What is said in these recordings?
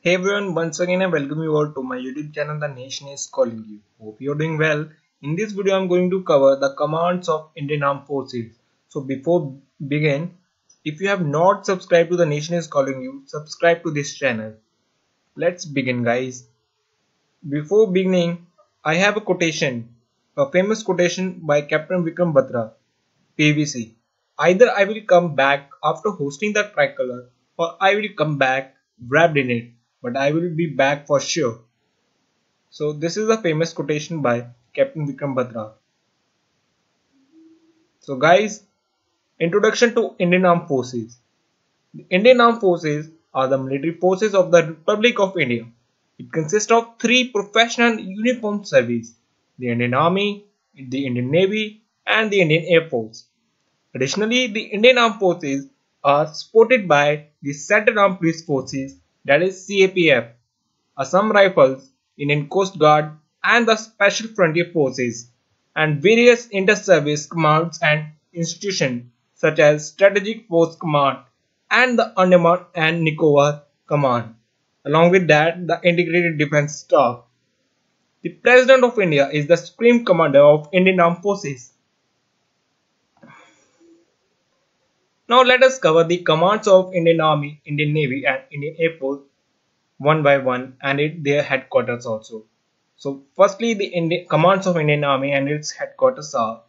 Hey everyone, once again I welcome you all to my YouTube channel The Nation is Calling You. Hope you're doing well. In this video I'm going to cover the commands of Indian Armed Forces. So before begin, if you have not subscribed to The Nation is Calling You, subscribe to this channel. Let's begin guys. Before beginning, I have a quotation, a famous quotation by Captain Vikram Batra, PVC. Either I will come back after hosting the tricolor or I will come back wrapped in it, but I will be back for sure. So this is a famous quotation by Captain Vikram Batra. So guys, introduction to Indian Armed Forces. The Indian Armed Forces are the military forces of the Republic of India. It consists of three professional uniformed services: the Indian Army, the Indian Navy, and the Indian Air Force. Additionally, the Indian Armed Forces are supported by the Central Armed Police Forces, that is CAPF, Assam Rifles, Indian Coast Guard, and the Special Frontier Forces, and various inter-service commands and institutions such as Strategic Force Command and the Andaman and Nicobar Command. Along with that, the Integrated Defence Staff. The President of India is the Supreme Commander of Indian Armed Forces. Now let us cover the commands of Indian Army, Indian Navy and Indian Air Force one by one and their headquarters also. So firstly, the commands of Indian Army and its headquarters are: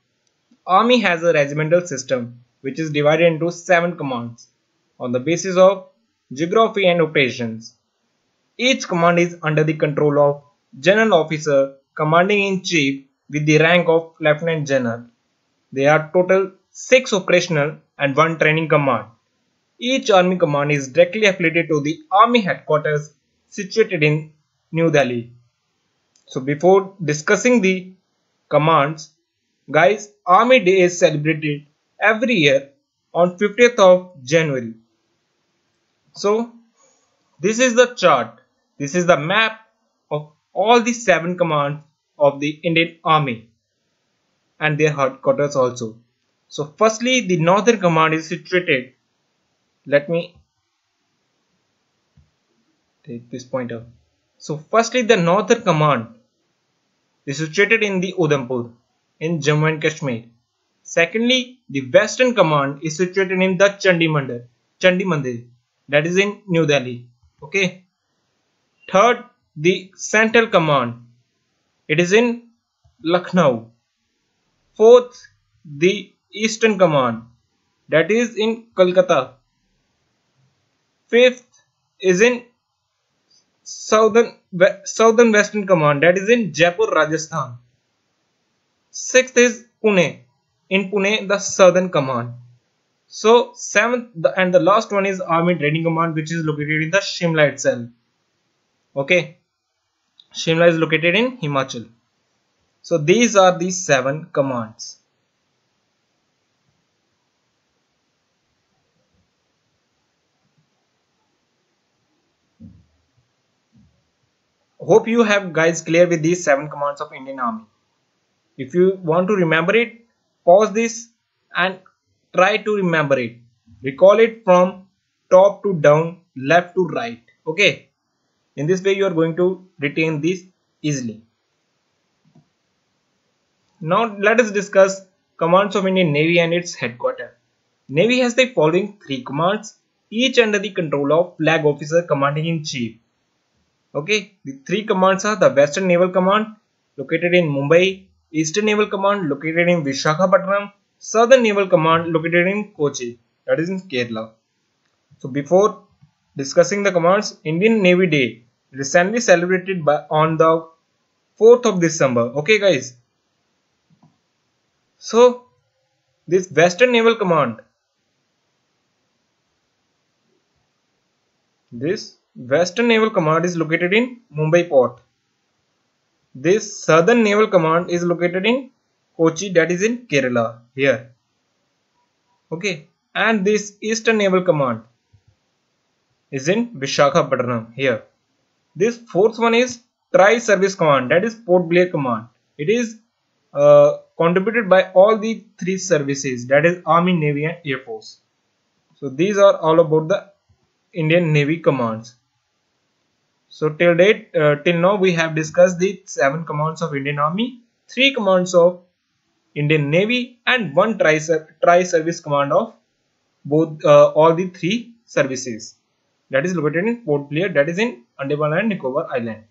Army has a regimental system which is divided into 7 commands on the basis of geography and operations. Each command is under the control of General Officer Commanding in Chief with the rank of Lieutenant General. There are total 6 operational and 1 training command. Each army command is directly affiliated to the army headquarters situated in New Delhi. So before discussing the commands, guys, Army Day is celebrated every year on 50th of January. So this is the chart. This is the map of all the 7 commands of the Indian Army and their headquarters also. So firstly, the Northern Command is situated. Let me take this pointer. So firstly, the Northern Command is situated in the Udhampur in Jammu and Kashmir. Secondly, the Western Command is situated in the Chandi Mandir, that is in New Delhi. Okay. Third, the Central Command, it is in Lucknow. Fourth, the Eastern Command, that is in Kolkata. Fifth is in Southern Western Command, that is in Jaipur, Rajasthan. Sixth is Pune, in Pune, the Southern Command. So seventh and the last one is Army Training Command, which is located in the Shimla itself. Okay, Shimla is located in Himachal. So these are the 7 commands. Hope you have guys clear with these 7 commands of Indian Army. If you want to remember it, pause this and try to remember it. Recall it from top to down, left to right. Okay. In this way you are going to retain this easily. Now let us discuss commands of Indian Navy and its headquarters. Navy has the following 3 commands, each under the control of Flag Officer Commanding in Chief. Okay, the 3 commands are the Western Naval Command located in Mumbai, Eastern Naval Command located in Visakhapatnam, Southern Naval Command located in Kochi, that is in Kerala. So before discussing the commands, Indian Navy Day recently celebrated on the 4th of December. Okay guys. So this Western Naval Command, is located in Mumbai port. This Southern Naval Command is located in Kochi, that is in Kerala here. Okay, and this Eastern Naval Command is in Visakhapatnam here. This 4th one is Tri-Service Command, that is Port Blair Command. It is contributed by all the 3 services, that is Army, Navy and Air Force. So these are all about the Indian Navy commands. So till date, till now we have discussed the 7 commands of Indian Army, 3 commands of Indian Navy, and 1 tri-service command of both all the 3 services. That is located in Port Blair, that is in Andaman and Nicobar Island.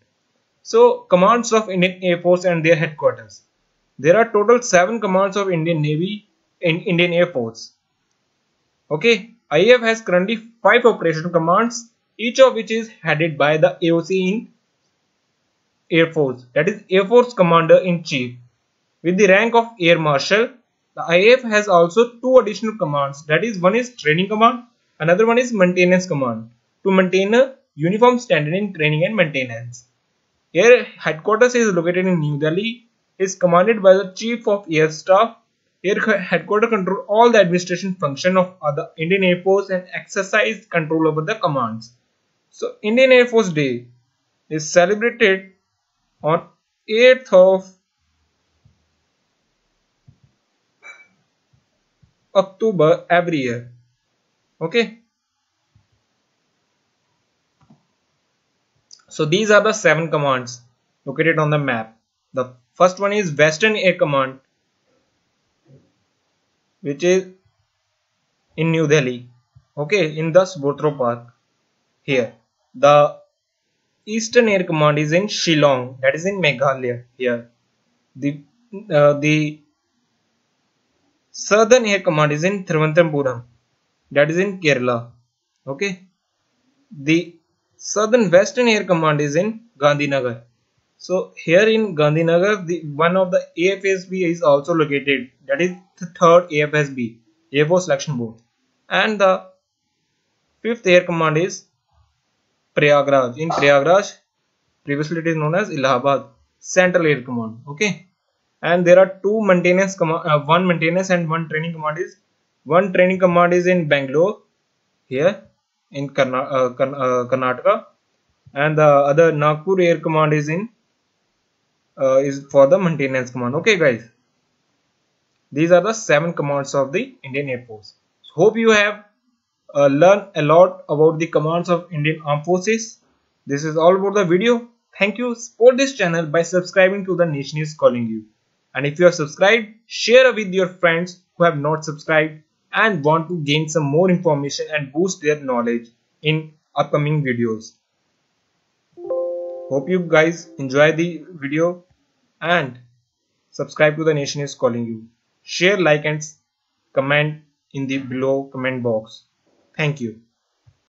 So commands of Indian Air Force and their headquarters. There are total 7 commands of Indian Navy in Indian Air Force. Okay, IAF has currently 5 operational commands, each of which is headed by the AOC in Air Force, that is Air Force Commander in Chief. With the rank of Air Marshal, the IAF has also 2 additional commands, that is one is Training Command, another one is Maintenance Command, to maintain a uniform standard in training and maintenance. Air headquarters is located in New Delhi, is commanded by the Chief of Air Staff. Air headquarters control all the administration function of the Indian Air Force and exercise control over the commands. So Indian Air Force Day is celebrated on 8th of October every year. Okay. So these are the 7 commands located on the map. The first one is Western Air Command, which is in New Delhi. Okay, in the Subotro Park. Here. The Eastern Air Command is in Shillong, that is in Meghalaya. Here. The Southern Air Command is in Thiruvananthapuram, that is in Kerala. Okay. The Southern Western Air Command is in Gandhinagar. So here in Gandhinagar, one of the AFSB is also located, that is the 3rd AFSB, Air Force Selection Board. And the 5th Air Command is Prayagraj. In Prayagraj, previously it is known as Allahabad Central Air Command. Okay. And there are 2 maintenance command, 1 maintenance and 1 training command is, 1 training command is in Bangalore, here in Karnataka, and the other Nagpur Air Command is in is for the maintenance command. Okay guys, these are the 7 commands of the Indian Air Force. So, hope you have learned a lot about the commands of Indian Armed Forces. This is all about the video. Thank you. Support this channel by subscribing to The Nation is Calling You. And if you have subscribed, share with your friends who have not subscribed and want to gain some more information and boost their knowledge in upcoming videos. Hope you guys enjoy the video and subscribe to The Nation is Calling You. Share, like and comment in the below comment box. Thank you.